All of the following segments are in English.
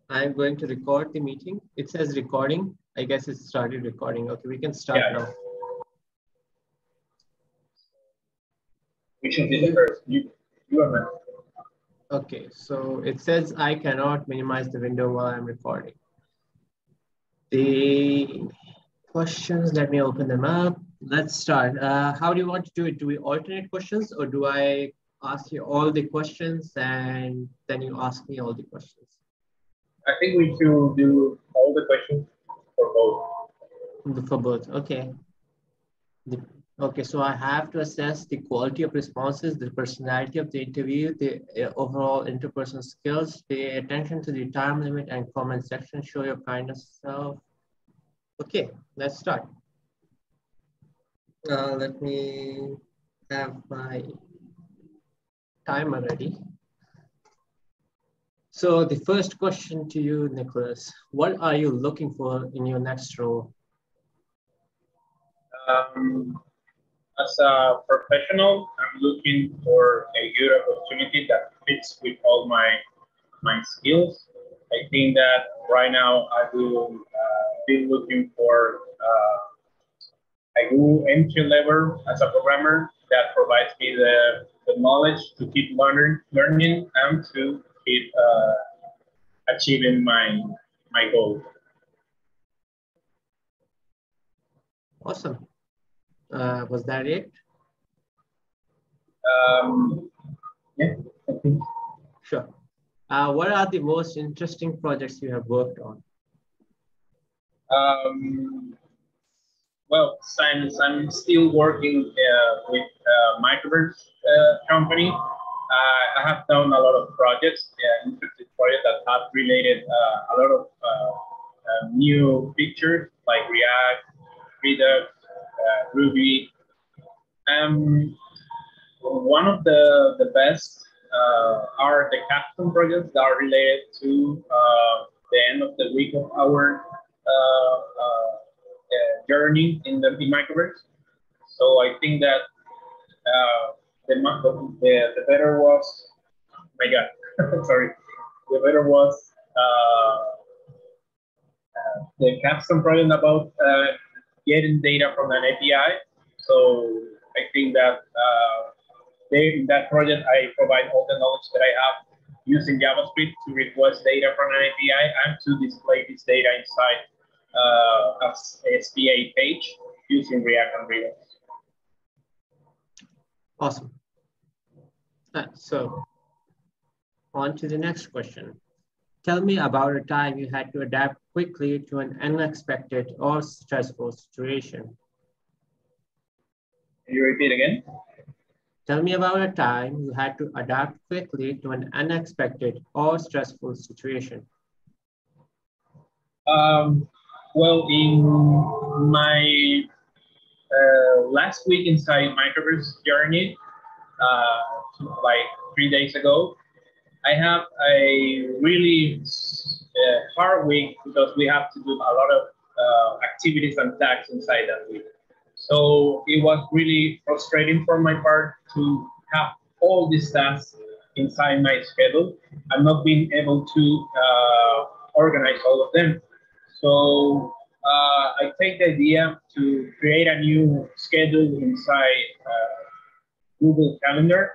I'm going to record the meeting. It says recording. I guess it started recording. Okay, we can start now. We should be the first. You are man. Okay, so it says I cannot minimize the window while I'm recording. The questions, let me open them up. Let's start. How do you want to do it? Do we alternate questions or do I ask you all the questions and then you ask me all the questions? I think we should do all the questions for both. For both, okay. Okay, so I have to assess the quality of responses, the personality of the interview, the overall interpersonal skills, pay attention to the time limit and comment section, show your kindness self. Okay, let's start. Let me have my timer ready. So the first question to you, Nicolas, what are you looking for in your next role? As a professional, I'm looking for a good opportunity that fits with all my skills. I think that right now I will be looking for a good entry level as a programmer that provides me the knowledge to keep learning and to keep achieving my goal. Awesome. Was that it? Yeah, I think. Sure. What are the most interesting projects you have worked on? Well, since I'm still working with Microverse company, I have done a lot of projects, interesting projects that have related a lot of new features like React, Redux, Ruby. One of the best are the capstone projects that are related to the end of the week of our journey in Microverse. So I think that the better was, oh my God, sorry, the better was the capstone project about getting data from an API. So I think that in that project, I provide all the knowledge that I have using JavaScript to request data from an API and to display this data inside a SPA page using React and Redux. Awesome. So on to the next question. Tell me about a time you had to adapt quickly to an unexpected or stressful situation. Can you repeat again? Tell me about a time you had to adapt quickly to an unexpected or stressful situation. Well, in my last week inside Microverse journey, like 3 days ago, I have a really hard week because we have to do a lot of activities and tasks inside that week. So it was really frustrating for my part to have all these tasks inside my schedule and not being able to organize all of them. So I take the idea to create a new schedule inside Google Calendar.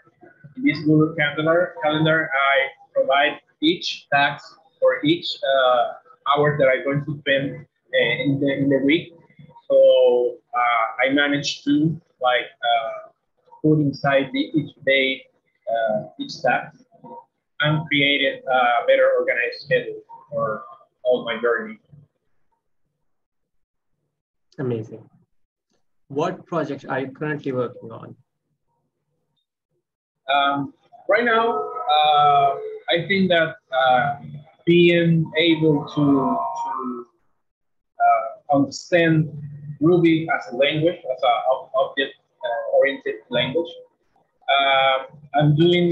In this Google Calendar, I provide each task for each hour that I'm going to spend in the week. So I managed to put inside each day each task and created a better organized schedule for all my journey. Amazing. What projects are you currently working on? Right now, I think that being able to understand Ruby as a language, as an object-oriented language. I'm doing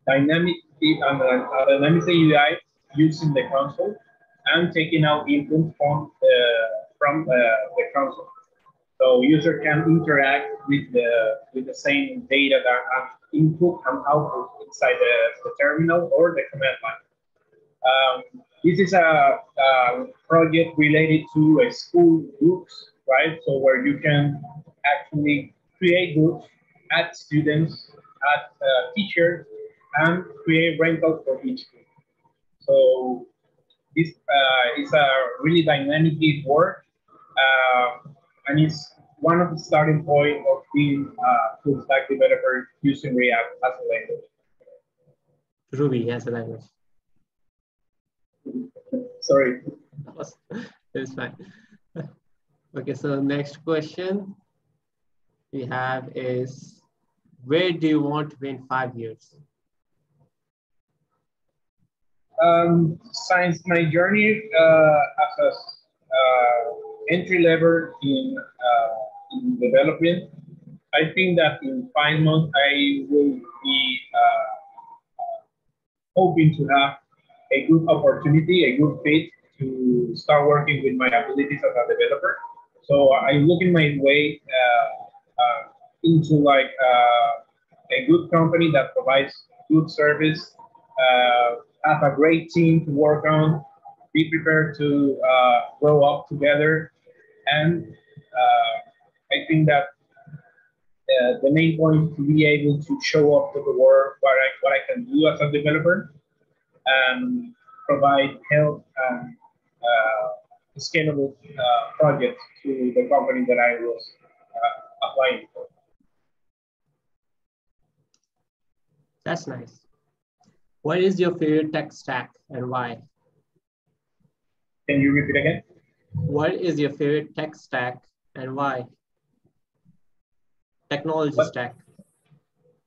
dynamic UI using the console and taking out input from the console. So user can interact with the same data that input and output inside the terminal or the command line. This is a project related to school groups, right? So where you can actually create groups, add students, add teachers, and create rentals for each group. So this is a really dynamic work, and it's one of the starting point of being a full stack developer using React as a language. Ruby as a language. Sorry. It's fine. Okay, so next question we have is, where do you want to be in 5 years? Since my journey as a entry level in development, I think that in 5 months I will be hoping to have a good opportunity, a good fit to start working with my abilities as a developer. So I'm looking my way into like a good company that provides good service, have a great team to work on, be prepared to grow up together, and I think that the main point is to be able to show up to the world what I can do as a developer and provide help and scalable projects to the company that I was applying for. That's nice. What is your favorite tech stack and why? Can you repeat again? What is your favorite tech stack and why? Technology stack.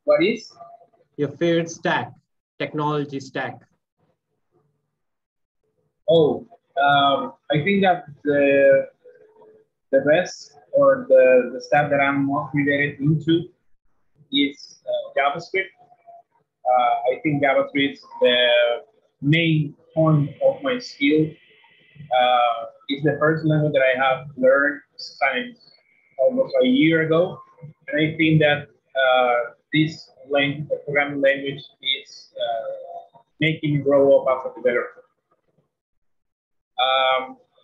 What is? Your favorite stack, technology stack. Oh, I think that the best or the stack that I'm most related into is JavaScript. I think JavaScript is the main point of my skill. It's the first language that I have learned since almost a year ago, and I think that this programming language is making me grow up as a developer.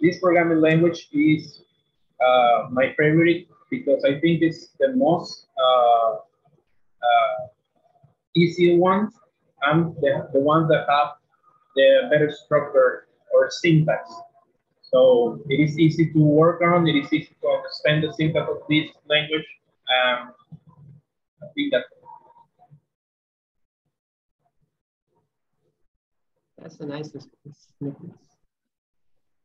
This programming language is my favorite because I think it's the most easy ones and the ones that have the better structure or syntax. So it is easy to work on, it is easy to understand the syntax of this language. I think that's a nice response, Nicolas.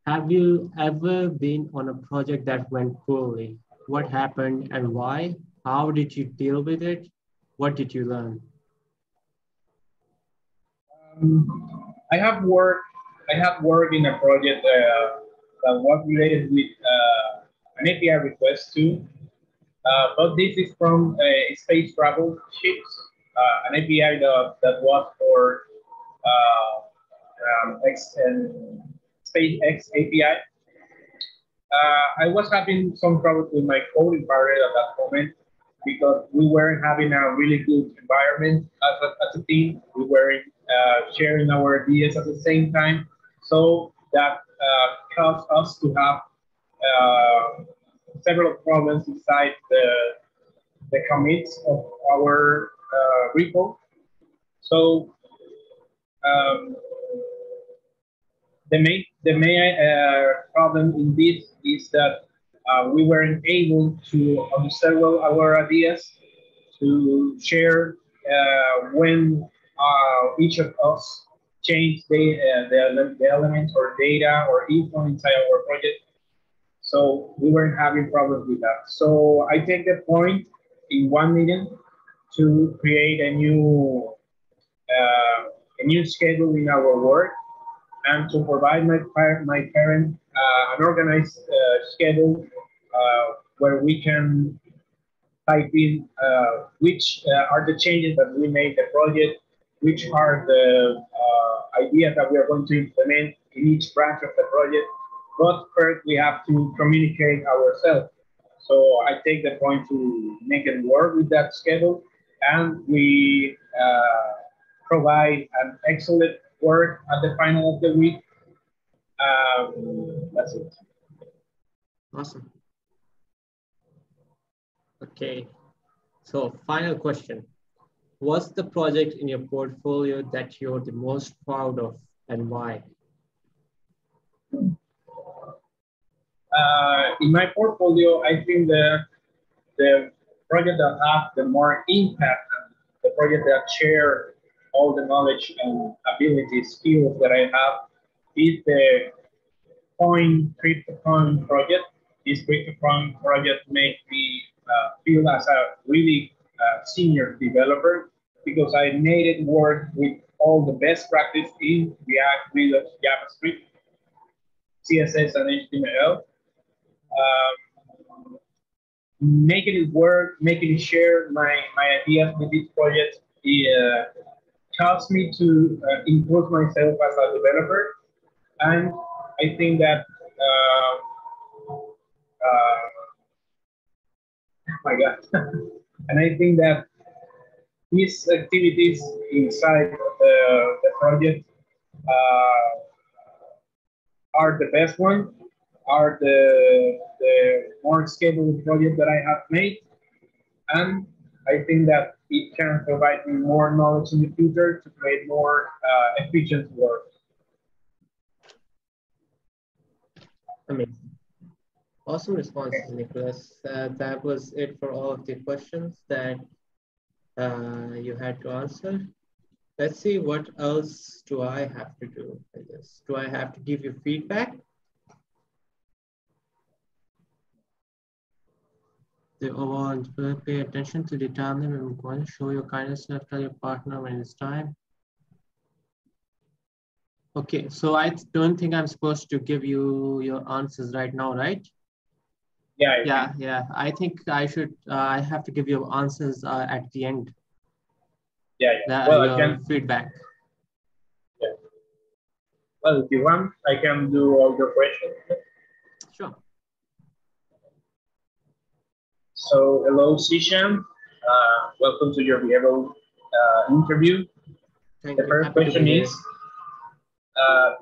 Have you ever been on a project that went poorly? What happened and why? How did you deal with it? What did you learn? I have worked in a project that was related with an API request too. But this is from space travel ships, an API that was for SpaceX API. I was having some trouble with my coding parallel at that moment because we weren't having a really good environment as a team. We weren't sharing our ideas at the same time. So that caused us to have several problems inside the commits of our repo. So um, the main problem in this is that we weren't able to understand well our ideas, to share when each of us change the elements or data or info inside our project. So we weren't having problems with that. So I take the point in 1 million to create a new schedule in our work and to provide my parent an organized schedule where we can type in which are the changes that we made the project, which are the ideas that we are going to implement in each branch of the project. But first, we have to communicate ourselves. So I take the point to make it work with that schedule, and we provide an excellent work at the final of the week. That's it. Awesome. Okay. So final question. What's the project in your portfolio that you're the most proud of and why? In my portfolio, I think the project that have the more impact, and the project that share all the knowledge and abilities, skills that I have, is the CryptoCoin project. This CryptoCoin project made me feel as a really senior developer because I made it work with all the best practice in React, Redux, JavaScript, CSS, and HTML. Making it work, making it share my ideas with this project helps me to improve myself as a developer. And I think that, oh my God, and I think that these activities inside the project uh, are the best one, are the more scalable project that I have made. And I think that it can provide me more knowledge in the future to create more efficient work. Amazing. Awesome responses, Nicholas. That was it for all of the questions that you had to answer. Let's see, what else do I have to do for this? Do I have to give you feedback? The overall, pay attention to the time limit. I'm going to show your kindness and tell your partner when it's time. Okay, so I don't think I'm supposed to give you your answers right now, right? Yeah. I think I should. I have to give you answers at the end. Yeah. Well, your I can feedback. Yeah. Well, if you want, I can do all the questions. Sure. So, hello, Sishan. Welcome to your behavioral interview. The first question is,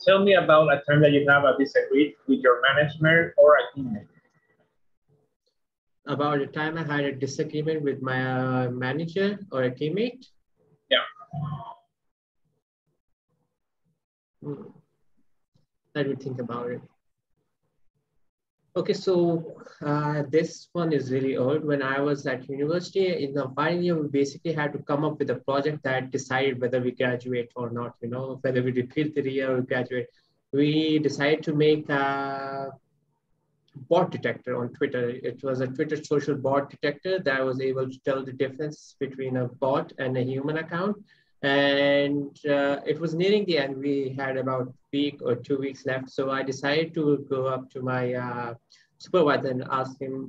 tell me about a time that you have a disagreed with your management or a teammate. About the time I had a disagreement with my manager or a teammate? Yeah. Let me think about it. Okay, so this one is really old. When I was at university, in the final year, we basically had to come up with a project that decided whether we graduate or not, whether we repeat the year or graduate. We decided to make a bot detector on Twitter. It was a Twitter social bot detector that was able to tell the difference between a bot and a human account. And it was nearing the end. We had about a week or 2 weeks left. So I decided to go up to my supervisor and ask him,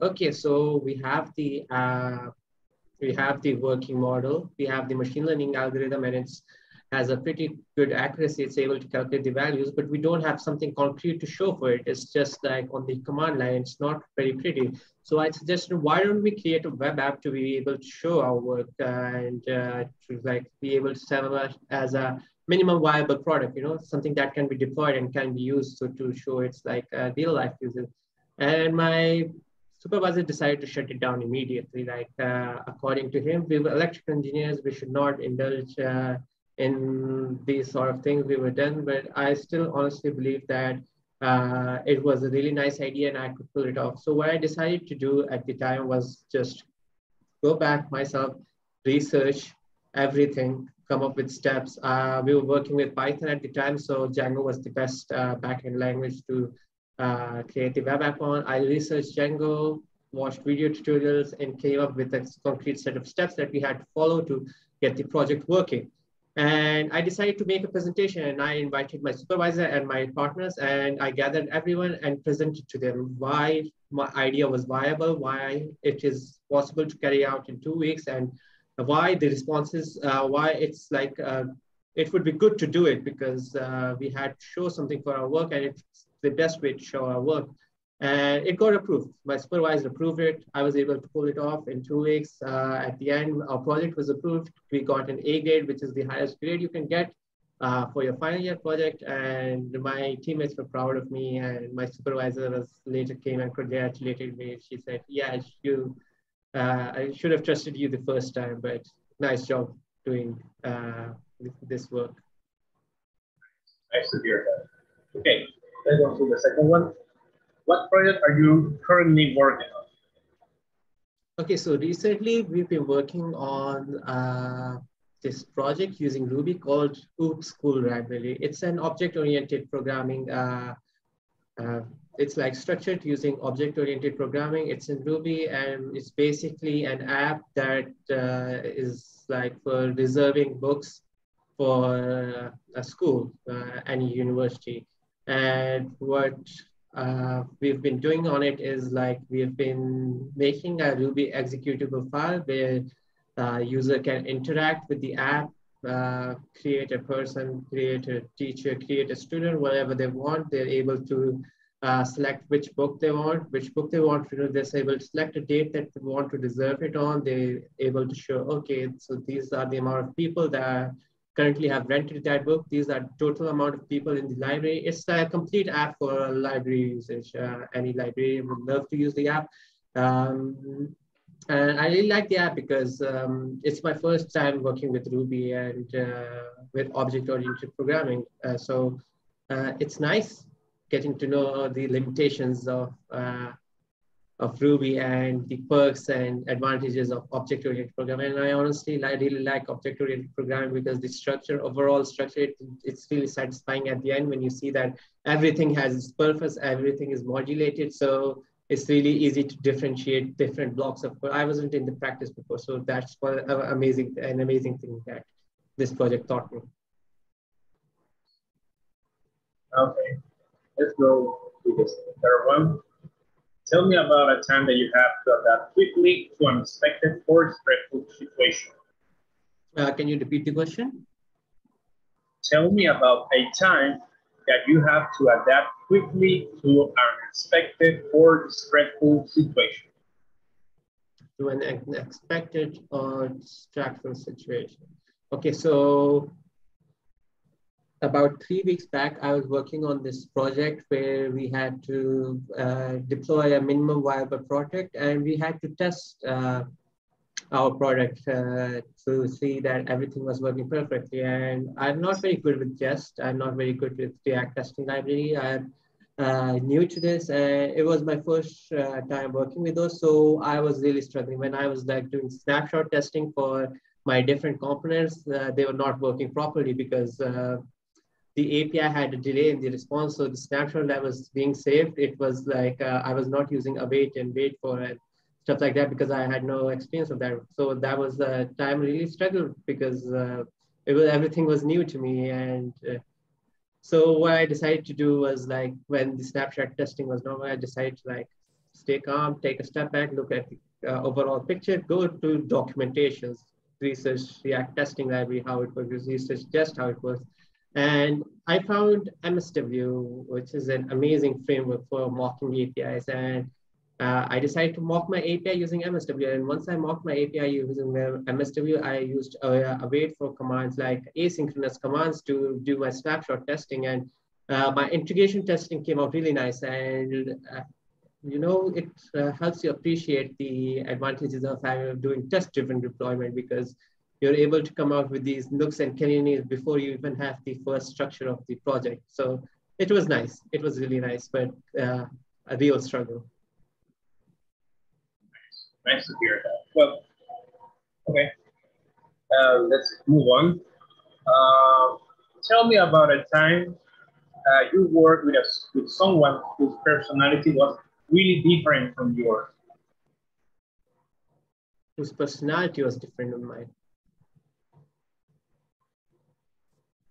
okay, so we have the working model, we have the machine learning algorithm, and it's has a pretty good accuracy. It's able to calculate the values, but we don't have something concrete to show for it. It's just like on the command line. It's not very pretty. So I suggested, why don't we create a web app to be able to show our work and to like be able to sell it as a minimum viable product, something that can be deployed and can be used to show it's like real life users. And my supervisor decided to shut it down immediately. Like according to him, we were electrical engineers. We should not indulge in these sort of things. We were done, but I still honestly believe that it was a really nice idea and I could pull it off. So what I decided to do at the time was just go back myself, research everything, come up with steps. We were working with Python at the time, so Django was the best backend language to create the web app on. I researched Django, watched video tutorials, and came up with a concrete set of steps that we had to follow to get the project working. And I decided to make a presentation, and I invited my supervisor and my partners, and I gathered everyone and presented to them why my idea was viable, why it is possible to carry out in 2 weeks, and why the responses, why it's like, it would be good to do it because we had to show something for our work, and it's the best way to show our work. And it got approved. My supervisor approved it. I was able to pull it off in 2 weeks. At the end, our project was approved. We got an A grade, which is the highest grade you can get. for your final year project. And my teammates were proud of me, and my supervisor was later came and congratulated me. She said, yeah, I should have trusted you the first time, but nice job doing this work. Nice to hear that. Okay, let's go to the second one. What project are you currently working on? Okay, so recently we've been working on this project using Ruby called Oops School Library. It's an object-oriented programming. Uh, it's like structured using object-oriented programming. It's in Ruby, and it's basically an app that is like for reserving books for a school, any university. And what we've been doing on it is like we've been making a Ruby executable file where user can interact with the app, create a person, create a teacher, create a student, whatever they want. They're able to select which book they want, they're able to select a date that they want to reserve it on. They're able to show, okay, so these are the amount of people that currently have rented that book. These are total amount of people in the library. It's a complete app for library usage. Any librarian would love to use the app. Um, and I really like the app because it's my first time working with Ruby and with object-oriented programming. So it's nice getting to know the limitations of Ruby and the perks and advantages of object-oriented programming. And I honestly really like object-oriented programming because the structure, overall structure, it's really satisfying at the end when you see that everything has its purpose, everything is modulated. So it's really easy to differentiate different blocks of code. I wasn't in the practice before, so that's an amazing thing that this project taught me. Okay, let's go to the third one. Tell me about a time that you have to adapt quickly to an unexpected or stressful situation. Can you repeat the question? Tell me about a time that you have to adapt quickly to an unexpected or stressful situation. To an unexpected or stressful situation. Okay, so about 3 weeks back, I was working on this project where we had to deploy a minimum viable product, and we had to test our product to see that everything was working perfectly. And I'm not very good with Jest. I'm not very good with React testing library. I'm new to this. It was my first time working with those. So I was really struggling when I was like doing snapshot testing for my different components. They were not working properly because the API had a delay in the response. So the snapshot that was being saved, it was like I was not using await and wait for it, stuff like that, because I had no experience of that. So that was the time I really struggled because everything was new to me. And so what I decided to do was like when the snapshot testing was normal, I decided to like stay calm, take a step back, look at the overall picture, go to documentations, research React testing library, how it works, research just how it works. And I found MSW, which is an amazing framework for mocking APIs. And I decided to mock my API using MSW. And once I mocked my API using MSW, I used await for commands like asynchronous commands to do my snapshot testing. And my integration testing came out really nice. And it helps you appreciate the advantages of doing test-driven deployment, because you're able to come out with these nooks and crannies before you even have the first structure of the project. So it was nice. It was really nice, but a real struggle. Nice to hear that. Well, okay, let's move on. Tell me about a time you worked with someone whose personality was really different from yours. Whose personality was different from mine.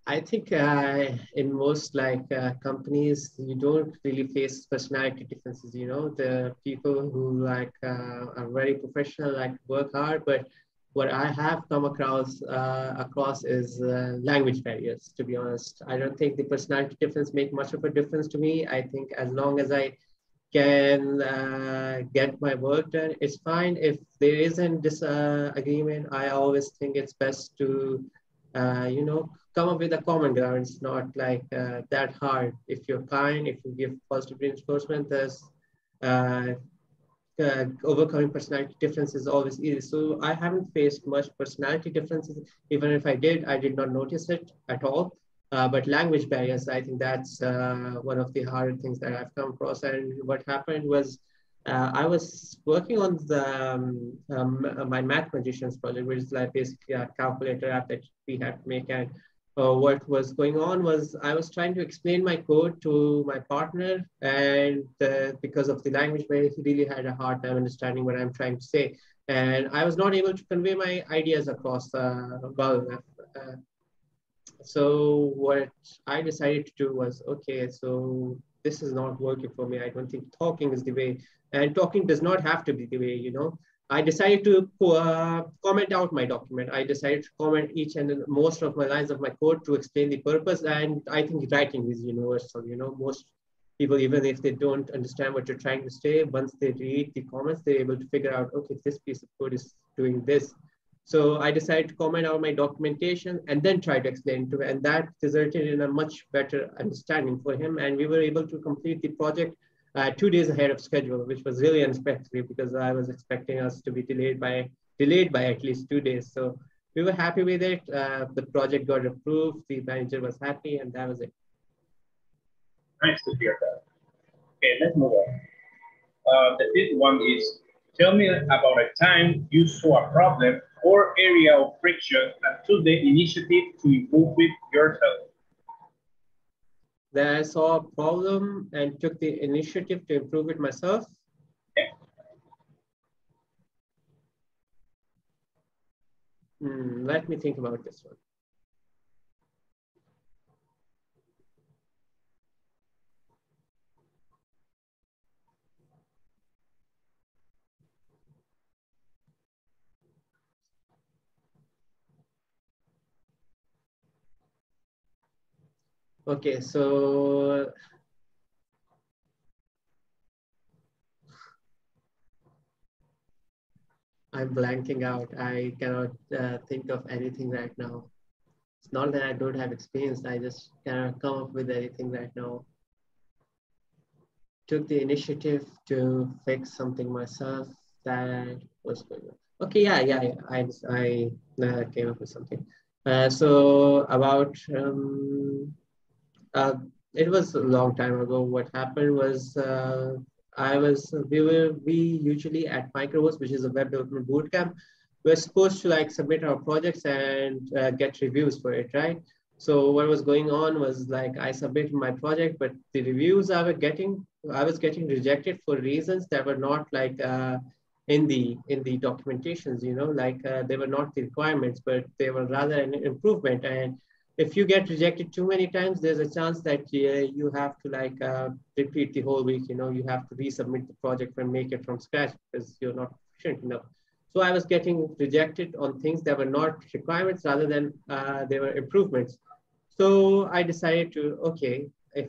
I think in most companies, you don't really face personality differences. The people who are very professional, like work hard, but what I have come across is language barriers. To be honest, I don't think the personality difference make much of a difference to me. I think as long as I can get my work done, it's fine. If there isn't this agreement, I always think it's best to come up with a common ground. It's not like that hard. If you're kind, if you give positive reinforcement, there's overcoming personality differences is always easy. So I haven't faced much personality differences. Even if I did not notice it at all. But language barriers, I think that's one of the harder things that I've come across. And what happened was I was working on my math magicians project, which is like basically a calculator app that we had to make. And what was going on was I was trying to explain my code to my partner, and because of the language barrier, he really had a hard time understanding what I'm trying to say. And I was not able to convey my ideas across well enough. So what I decided to do was, okay, so this is not working for me. I don't think talking is the way, and talking does not have to be the way, you know. I decided to comment out my document. I decided to comment each and most of my lines of my code to explain the purpose. And I think writing is universal, you know, most people, even if they don't understand what you're trying to say, once they read the comments, they're able to figure out, okay, this piece of code is doing this. So I decided to comment out my documentation and then try to explain to him. And that resulted in a much better understanding for him. And we were able to complete the project 2 days ahead of schedule, which was really unexpected because I was expecting us to be delayed by at least 2 days. So we were happy with it. The project got approved. The manager was happy, and that was it. Nice to hear that. Okay, let's move on. The fifth one is, tell me about a time you saw a problem or area of friction and took the initiative to improve it yourself. Then I saw a problem and took the initiative to improve it myself. Yeah. Let me think about this one. Okay, so I'm blanking out. I cannot think of anything right now. It's not that I don't have experience. I just cannot come up with anything right now. Took the initiative to fix something myself that was going on. Okay, yeah. I came up with something. So about uh, it was a long time ago. What happened was we usually at Microverse, which is a web development bootcamp, we're supposed to like submit our projects and get reviews for it, right? So what was going on was like I submitted my project, but the reviews I was getting rejected for reasons that were not like in the documentations, you know, like they were not the requirements, but they were rather an improvement. And if you get rejected too many times, there's a chance that you have to like repeat the whole week. You know, you have to resubmit the project and make it from scratch because you're not efficient enough. So I was getting rejected on things that were not requirements rather than they were improvements. So I decided to, okay, if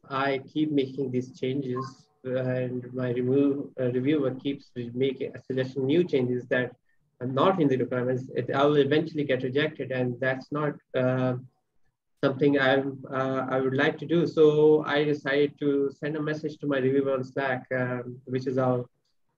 I keep making these changes and my reviewer keeps making suggesting new changes that are not in the requirements, I will eventually get rejected, and that's not something I would like to do. So I decided to send a message to my reviewer on Slack, which is our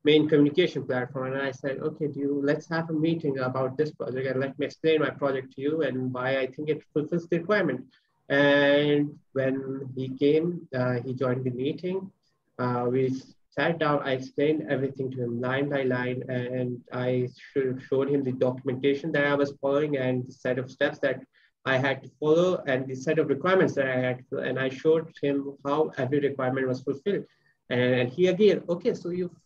main communication platform. And I said, okay, let's have a meeting about this project and let me explain my project to you and why I think it fulfills the requirement. And when he came, he joined the meeting. We sat down, I explained everything to him line by line, and I showed him the documentation that I was following and the set of steps that I had to follow and the set of requirements that I had to, and I showed him how every requirement was fulfilled. And he agreed, okay, so you've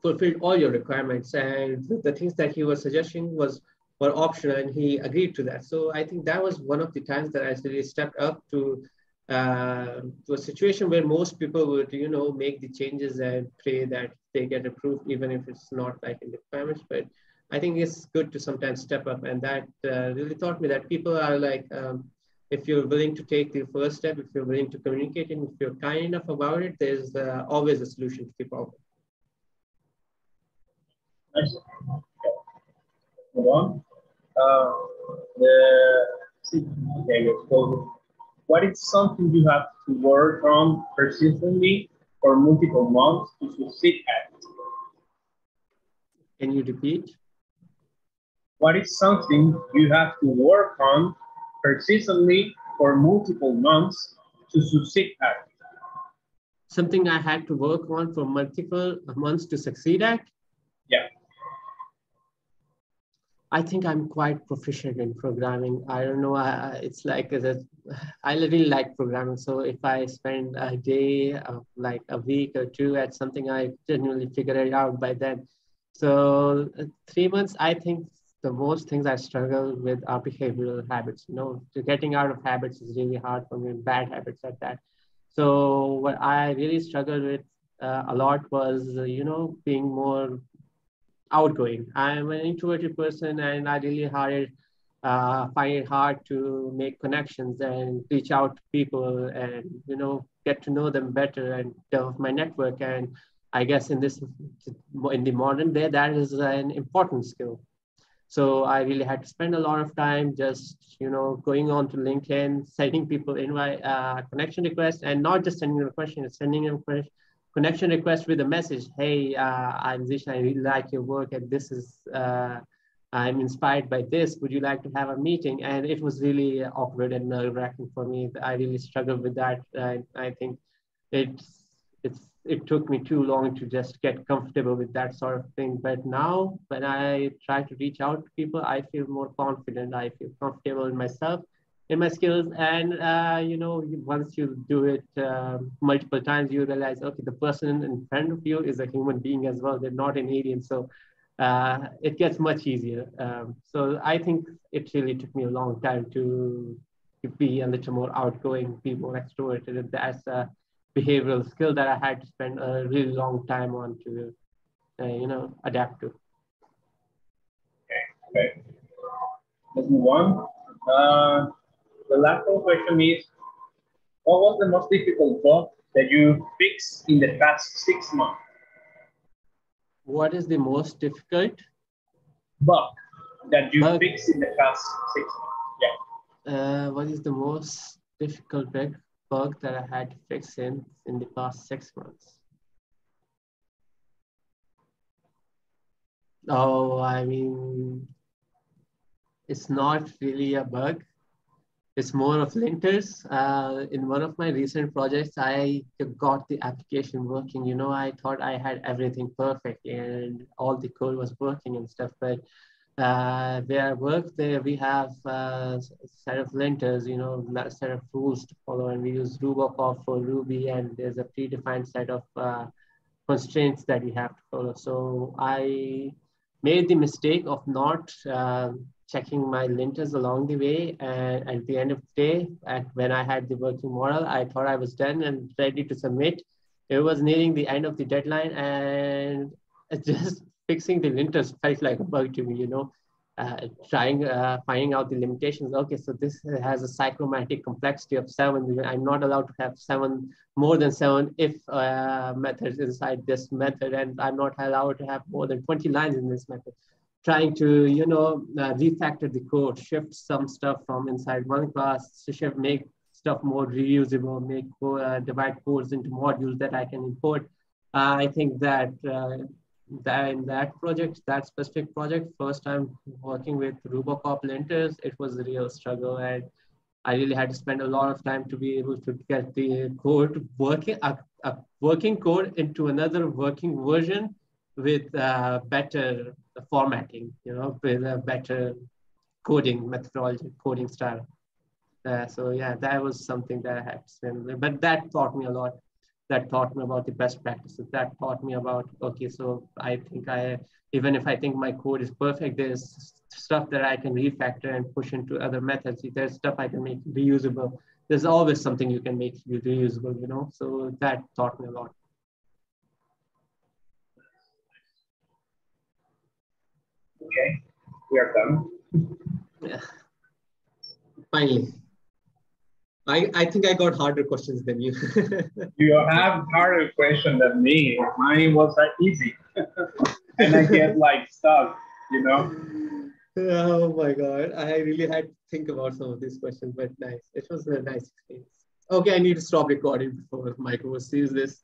fulfilled all your requirements, and the things that he was suggesting were optional, and he agreed to that. So I think that was one of the times that I really stepped up to a situation where most people would, you know, make the changes and pray that they get approved, even if it's not like in the requirements. But I think it's good to sometimes step up, and that really taught me that people are like, if you're willing to take the first step, if you're willing to communicate, and if you're kind enough about it, there's always a solution to the problem. Nice. Move on. Uh, the, okay, so what is something you have to work on persistently for multiple months to succeed at? Can you repeat? What is something you have to work on persistently for multiple months to succeed at? Something I had to work on for multiple months to succeed at? Yeah. I think I'm quite proficient in programming. I don't know. It's like I really like programming. So if I spend a day, like a week or two at something, I genuinely figure it out by then. So 3 months, I think the most things I struggle with are behavioral habits. To getting out of habits is really hard for me, bad habits at that. So what I really struggled with a lot was, being more outgoing. I'm an introverted person, and I really find it hard to make connections and reach out to people and get to know them better and develop my network. And I guess in the modern day, that is an important skill. So I really had to spend a lot of time just, going on to LinkedIn, sending people invite connection requests, and not just sending them a question, sending them connection request with a message. Hey, I'm Zishan. I really like your work, and I'm inspired by this. Would you like to have a meeting? And it was really awkward and nerve-wracking for me. I really struggled with that. I think it's it took me too long to just get comfortable with that sort of thing. But now when I try to reach out to people, I feel more confident. I feel comfortable in myself, in my skills. And, once you do it multiple times, you realize, okay, the person in front of you is a human being as well. They're not an alien. So it gets much easier. So I think it really took me a long time to be a little more outgoing, be more extroverted. And that's behavioral skill that I had to spend a really long time on to, adapt to. Okay. Let's move on. The last question is, what was the most difficult bug that you fixed in the past 6 months? What is the most difficult Bug that you bug? fixed in the past 6 months? Yeah. What is the most difficult bug that I had to fix in the past 6 months? Oh, I mean, it's not really a bug. It's more of linters. In one of my recent projects, I got the application working. I thought I had everything perfect and all the code was working and stuff. But where I work, there we have a set of linters, a set of rules to follow, and we use Rubocop for Ruby, and there's a predefined set of constraints that we have to follow. So I made the mistake of not checking my linters along the way. And at the end of the day, when I had the working model, I thought I was done and ready to submit. It was nearing the end of the deadline, and just fixing the linters felt like a bug to me. Finding out the limitations. Okay, so this has a cyclomatic complexity of 7. I'm not allowed to have more than 7 if methods inside this method, and I'm not allowed to have more than 20 lines in this method. Trying to, refactor the code, shift some stuff from inside one class to make stuff more reusable, divide codes into modules that I can import. I think that in that project, that specific project, first time working with Rubocop linters, it was a real struggle. And I really had to spend a lot of time to be able to get the code working, a working code into another working version with better formatting, with a better coding methodology, coding style. So yeah, that was something that I had to spend, but that taught me a lot. That taught me about the best practices. That taught me about, okay, so even if I think my code is perfect, there's stuff that I can refactor and push into other methods. There's stuff I can make reusable. There's always something you can make reusable, so that taught me a lot. Okay, we are done. Yeah. Finally. I think I got harder questions than you. You have harder question than me. Mine was easy. And I get like stuck, Oh my God. I really had to think about some of these questions, but nice. It was a nice experience. Okay, I need to stop recording before Michael sees this.